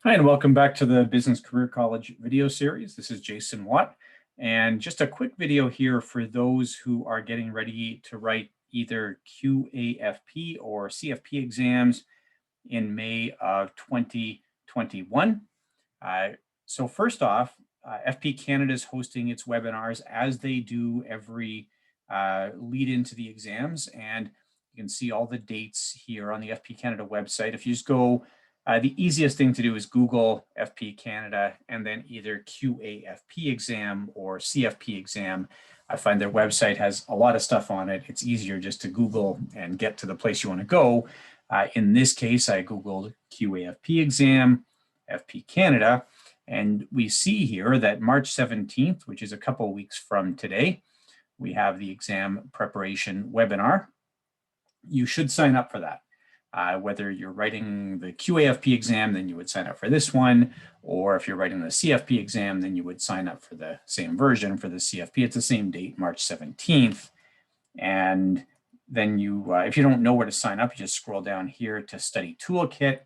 Hi, and welcome back to the Business Career College video series. This is Jason Watt, and just a quick video here for those who are getting ready to write either QAFP or CFP exams in May of 2021. Uh, so first off, FP Canada is hosting its webinars as they do every lead into the exams, and you can see all the dates here on the FP Canada website. If you just go, the easiest thing to do is Google FP Canada and then either QAFP exam or CFP exam. I find their website has a lot of stuff on it. It's easier just to Google and get to the place you want to go. In this case, I Googled QAFP exam, FP Canada, and we see here that March 17th, which is a couple of weeks from today, we have the exam preparation webinar. You should sign up for that. Whether you're writing the QAFP exam, then you would sign up for this one, or if you're writing the CFP exam, then you would sign up for the same version for the CFP. It's the same date, March 17th. And then you, if you don't know where to sign up, you just scroll down here to Study Toolkit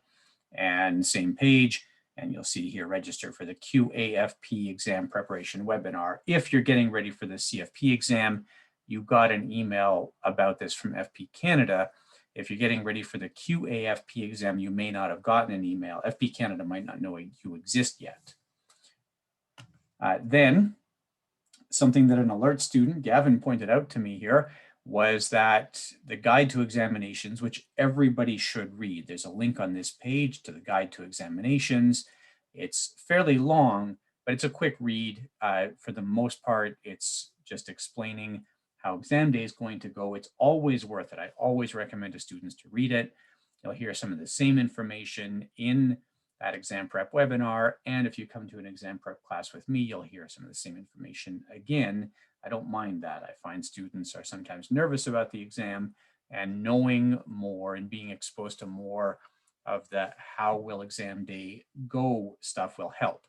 and same page, and you'll see here, register for the QAFP exam preparation webinar. If you're getting ready for the CFP exam, you got an email about this from FP Canada. If you're getting ready for the QAFP exam, you may not have gotten an email. FP Canada might not know you exist yet. Then, something that an alert student, Gavin, pointed out to me here was that the guide to examinations, which everybody should read. There's a link on this page to the guide to examinations. It's fairly long, but it's a quick read. For the most part, it's just explaining how exam day is going to go. It's always worth it. I always recommend to students to read it. You'll hear some of the same information in that exam prep webinar. And if you come to an exam prep class with me, you'll hear some of the same information again. I don't mind that. I find students are sometimes nervous about the exam, and knowing more and being exposed to more of the how will exam day go stuff will help.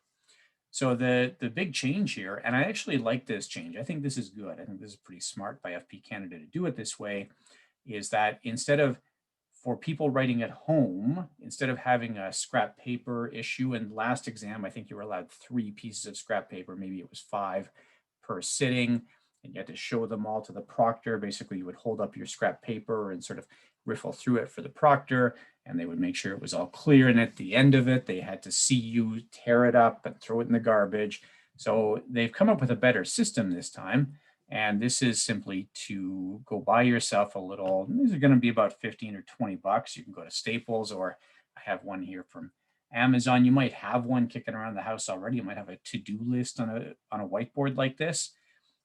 So the big change here, and I actually like this change. I think this is good. I think this is pretty smart by FP Canada to do it this way, is that instead of, for people writing at home, instead of having a scrap paper issue, and last exam, I think you were allowed 3 pieces of scrap paper, maybe it was 5 per sitting, and you had to show them all to the proctor. Basically, you would hold up your scrap paper and sort of riffle through it for the proctor, and they would make sure it was all clear. And at the end of it, they had to see you tear it up and throw it in the garbage. So they've come up with a better system this time. And this is simply to go buy yourself a little, these are going to be about 15 or 20 bucks. You can go to Staples, or I have one here from Amazon. You might have one kicking around the house already. You might have a to-do list on a whiteboard like this.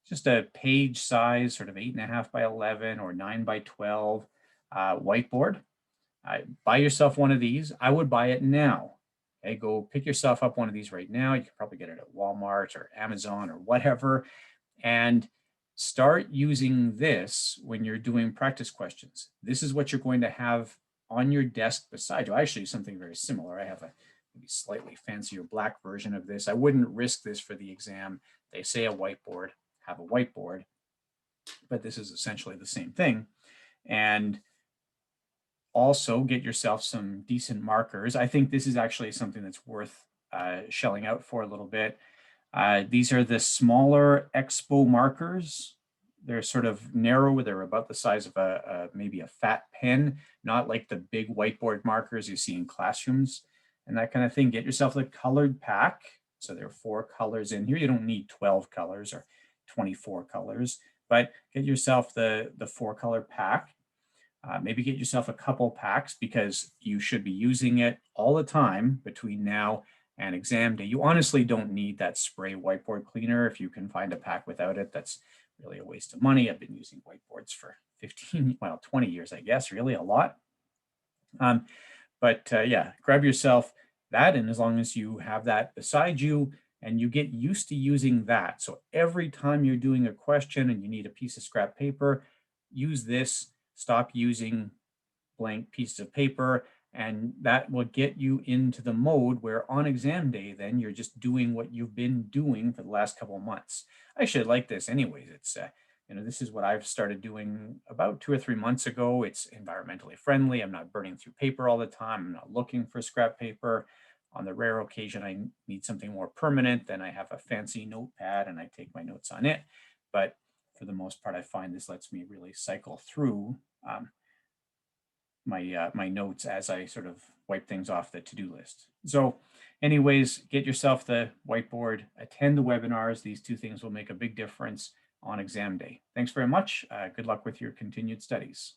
Just a page size, sort of 8.5 by 11 or 9 by 12 whiteboard. Buy yourself one of these. I would buy it now. Okay, go pick yourself up one of these right now. You can probably get it at Walmart or Amazon or whatever. And start using this when you're doing practice questions. This is what you're going to have on your desk beside you. I actually use something very similar. I have a maybe slightly fancier black version of this. I wouldn't risk this for the exam. They say a whiteboard, have a whiteboard, but this is essentially the same thing. And also get yourself some decent markers. I think this is actually something that's worth shelling out for a little bit. These are the smaller Expo markers. They're sort of narrow. They're about the size of maybe a fat pen, not like the big whiteboard markers you see in classrooms and that kind of thing. Get yourself the colored pack. So there are 4 colors in here. You don't need 12 colors or 24 colors, but get yourself the 4-color pack. Maybe get yourself a couple packs, because you should be using it all the time between now and exam day. You honestly don't need that spray whiteboard cleaner. If you can find a pack without it, that's really a waste of money. I've been using whiteboards for 15, well, 20 years, I guess, really a lot. Yeah, grab yourself that, and as long as you have that beside you and you get used to using that. So every time you're doing a question and you need a piece of scrap paper, use this. Stop using blank pieces of paper, and that will get you into the mode where on exam day, then you're just doing what you've been doing for the last couple of months. I should like this anyways. It's, this is what I've started doing about 2 or 3 months ago. It's environmentally friendly. I'm not burning through paper all the time. I'm not looking for scrap paper. On the rare occasion I need something more permanent, then I have a fancy notepad and I take my notes on it. But for the most part, I find this lets me really cycle through my notes as I sort of wipe things off the to-do list. So anyways, get yourself the whiteboard, attend the webinars. These two things will make a big difference on exam day. Thanks very much. Good luck with your continued studies.